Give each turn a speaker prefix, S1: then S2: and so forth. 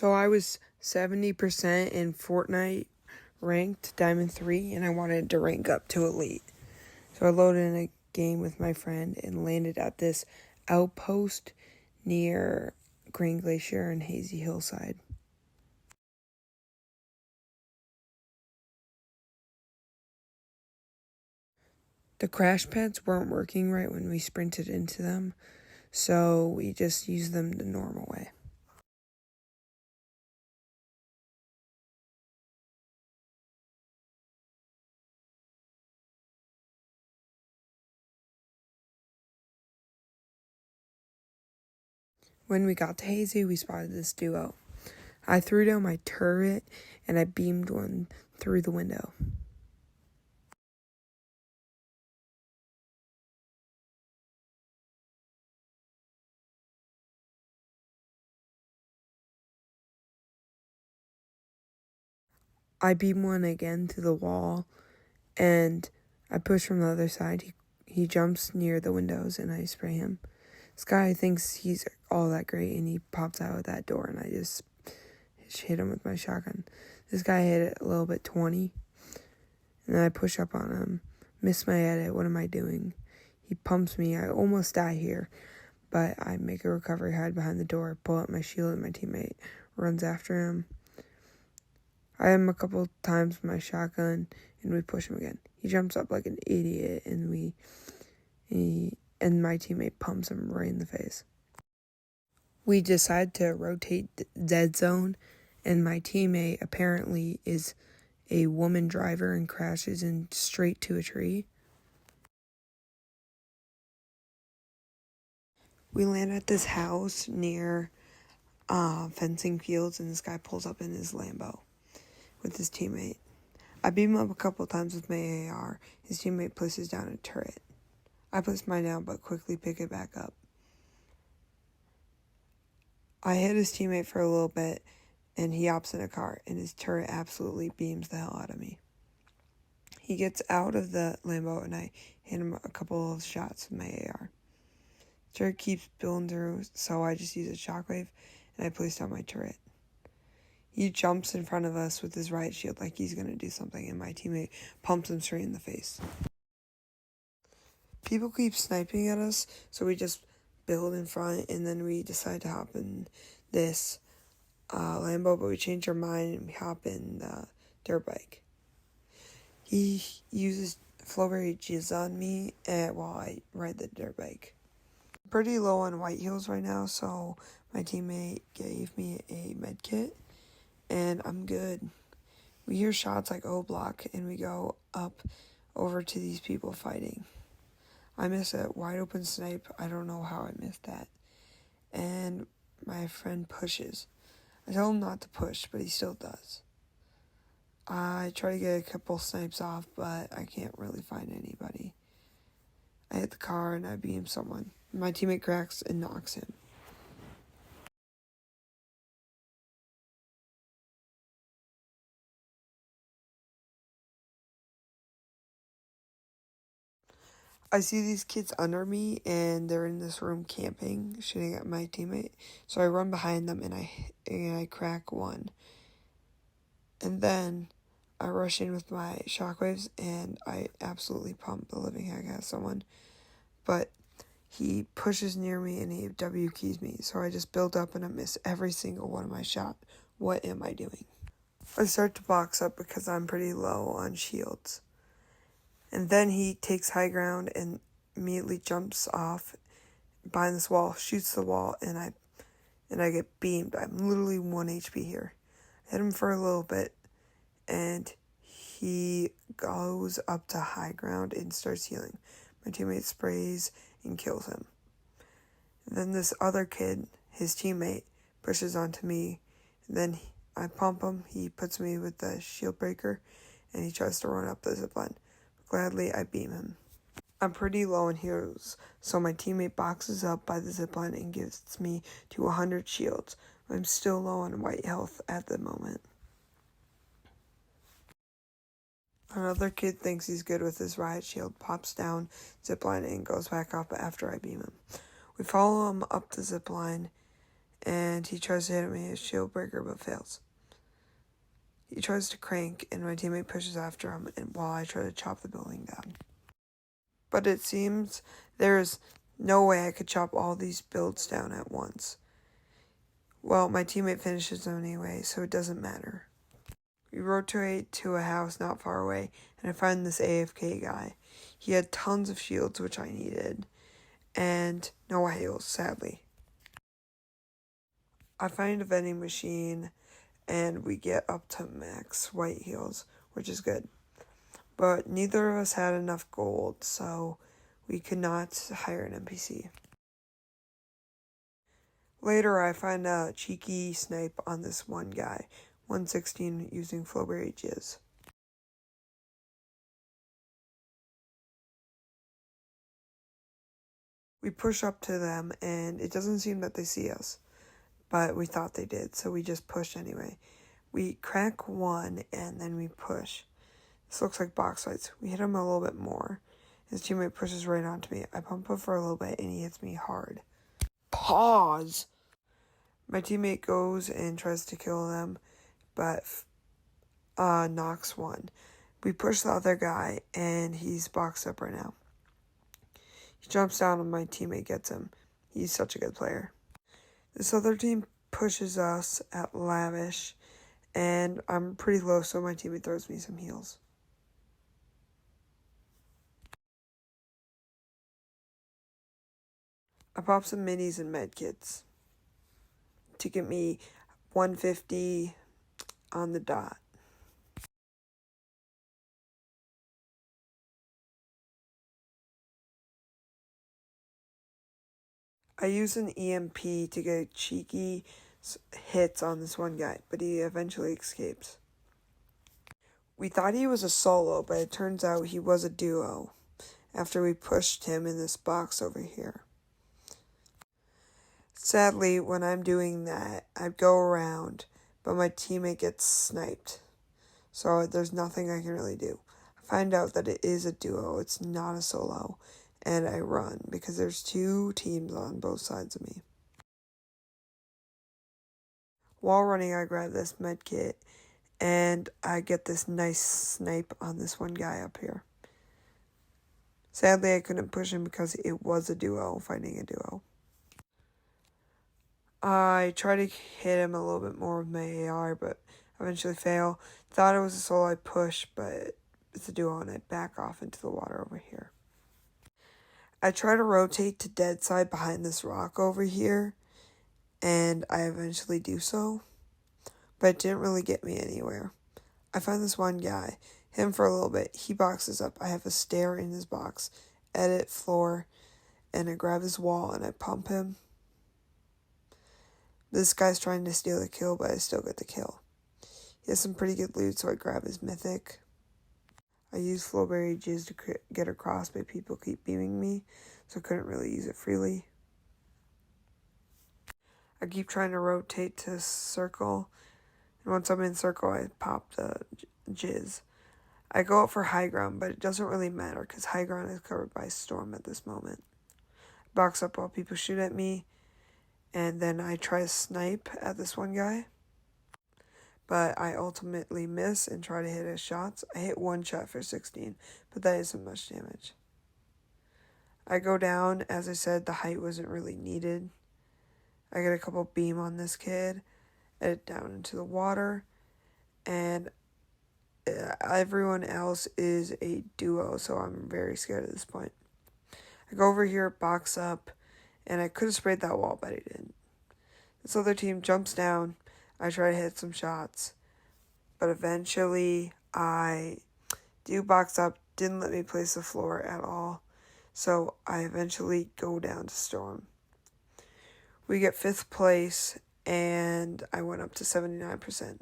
S1: So I was 70% in Fortnite ranked Diamond 3, and I wanted to rank up to Elite. So I loaded in a game with my friend and landed at this outpost near Green Glacier and Hazy Hillside. The crash pads weren't working right when we sprinted into them, so we just used them the normal way. When we got to Hazy, we spotted this duo. I threw down my turret and I beamed one through the window. I beam one again through the wall, and I push from the other side. He jumps near the windows, and I spray him. This guy thinks he's all that great, and he pops out of that door, and I just hit him with my shotgun. This guy hit it a little bit 20, and then I push up on him. Miss my edit. What am I doing? He pumps me. I almost die here, but I make a recovery, hide behind the door, pull out my shield, and my teammate runs after him. I hit him a couple times with my shotgun, and we push him again. He jumps up like an idiot, and my teammate pumps him right in the face. We decide to rotate dead zone, and my teammate apparently is a woman driver and crashes in straight to a tree. We land at this house near fencing fields, and this guy pulls up in his Lambo with his teammate. I beat him up a couple times with my AR. His teammate places down a turret. I place mine down, but quickly pick it back up. I hit his teammate for a little bit, and he hops in a car, and his turret absolutely beams the hell out of me. He gets out of the Lambo, and I hit him a couple of shots with my AR. Turret keeps building through, so I just use a shockwave, and I place down my turret. He jumps in front of us with his riot shield like he's going to do something, and my teammate pumps him straight in the face. People keep sniping at us, so we just build in front, and then we decide to hop in this Lambo, but we change our mind and we hop in the dirt bike. He uses Flowberry Jizz on me while I ride the dirt bike. I'm pretty low on white heals right now, so my teammate gave me a med kit, and I'm good. We hear shots like O block, and we go up over to these people fighting. I miss a wide open snipe. I don't know how I missed that. And my friend pushes. I tell him not to push, but he still does. I try to get a couple snipes off, but I can't really find anybody. I hit the car and I beam someone. My teammate cracks and knocks him. I see these kids under me, and they're in this room camping, shooting at my teammate. So I run behind them, and I crack one. And then I rush in with my shockwaves, and I absolutely pump the living heck out of someone. But he pushes near me, and he W keys me. So I just build up, and I miss every single one of my shot. What am I doing? I start to box up because I'm pretty low on shields. And then he takes high ground and immediately jumps off behind this wall, shoots the wall, and I get beamed. I'm literally 1 HP here. I hit him for a little bit, and he goes up to high ground and starts healing. My teammate sprays and kills him. And then this other kid, his teammate, pushes onto me, and then I pump him. He puts me with the shield breaker, and he tries to run up the zipline. Gladly, I beam him. I'm pretty low in heroes, so my teammate boxes up by the zipline and gets me to 100 shields. I'm still low on white health at the moment. Another kid thinks he's good with his riot shield, pops down zipline, and goes back up after I beam him. We follow him up the zipline, and he tries to hit me with a shield breaker but fails. He tries to crank, and my teammate pushes after him and while I try to chop the building down. But it seems there's no way I could chop all these builds down at once. Well, my teammate finishes them anyway, so it doesn't matter. We rotate to a house not far away, and I find this AFK guy. He had tons of shields, which I needed, and no heals, sadly. I find a vending machine, and we get up to max white heals, which is good. But neither of us had enough gold, so we could not hire an NPC. Later, I find a cheeky snipe on this one guy, 116 using Flowberry Jizz. We push up to them, and it doesn't seem that they see us, but we thought they did, so we just push anyway. We crack one, and then we push. This looks like box fights. We hit him a little bit more. His teammate pushes right onto me. I pump up for a little bit, and he hits me hard. Pause! My teammate goes and tries to kill them, but knocks one. We push the other guy, and he's boxed up right now. He jumps down, and my teammate gets him. He's such a good player. This other team pushes us at Lavish, and I'm pretty low, so my teammate throws me some heals. I pop some minis and medkits to get me 150 on the dot. I use an EMP to get cheeky hits on this one guy, but he eventually escapes. We thought he was a solo, but it turns out he was a duo after we pushed him in this box over here. Sadly, when I'm doing that, I go around, but my teammate gets sniped. So there's nothing I can really do. I find out that it is a duo, it's not a solo, and I run because there's two teams on both sides of me. While running, I grab this med kit, and I get this nice snipe on this one guy up here. Sadly, I couldn't push him because it was a duo, fighting a duo. I try to hit him a little bit more with my AR, but eventually fail. Thought it was a solo I push, but it's a duo, and I back off into the water over here. I try to rotate to dead side behind this rock over here, and I eventually do so, but it didn't really get me anywhere. I find this one guy, him for a little bit, he boxes up. I have a stair in his box, edit floor, and I grab his wall and I pump him. This guy's trying to steal the kill, but I still get the kill. He has some pretty good loot, so I grab his mythic. I use Flowberry Jizz to get across, but people keep beaming me, so I couldn't really use it freely. I keep trying to rotate to circle, and once I'm in circle, I pop the Jizz. I go up for high ground, but it doesn't really matter, because high ground is covered by storm at this moment. Box up while people shoot at me, and then I try to snipe at this one guy, but I ultimately miss and try to hit his shots. I hit one shot for 16, but that isn't much damage. I go down. As I said, the height wasn't really needed. I get a couple beam on this kid, edit down into the water, and everyone else is a duo, so I'm very scared at this point. I go over here, box up, and I could have sprayed that wall, but I didn't. This other team jumps down. I try to hit some shots, but eventually I do box up, didn't let me place the floor at all, so I eventually go down to storm. We get 5th place, and I went up to 79%.